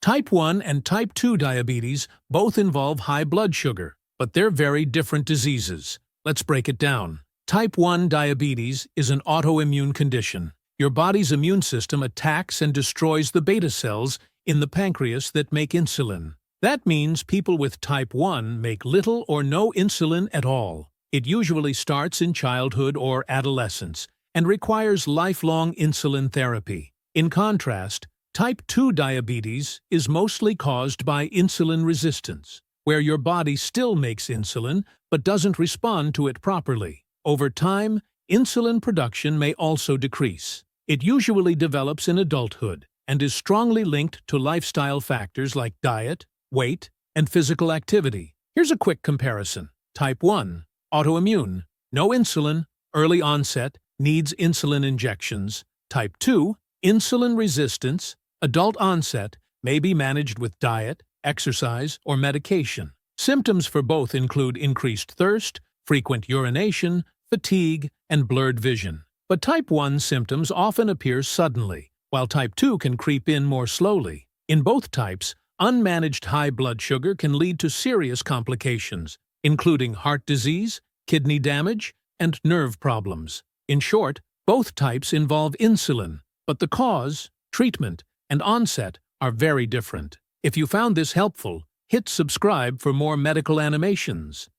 Type 1 and Type 2 diabetes both involve high blood sugar, but they're very different diseases. Let's break it down. Type 1 diabetes is an autoimmune condition. Your body's immune system attacks and destroys the beta cells in the pancreas that make insulin. That means people with Type 1 make little or no insulin at all. It usually starts in childhood or adolescence and requires lifelong insulin therapy. In contrast, Type 2 diabetes is mostly caused by insulin resistance, where your body still makes insulin but doesn't respond to it properly. Over time, insulin production may also decrease. It usually develops in adulthood and is strongly linked to lifestyle factors like diet, weight, and physical activity. Here's a quick comparison. Type 1, autoimmune, no insulin, early onset, needs insulin injections. Type 2, insulin resistance, adult onset, may be managed with diet, exercise, or medication. Symptoms for both include increased thirst, frequent urination, fatigue, and blurred vision. But Type 1 symptoms often appear suddenly, while Type 2 can creep in more slowly. In both types, unmanaged high blood sugar can lead to serious complications, including heart disease, kidney damage, and nerve problems. In short, both types involve insulin, but the cause, treatment, and onset are very different. If you found this helpful, hit subscribe for more medical animations.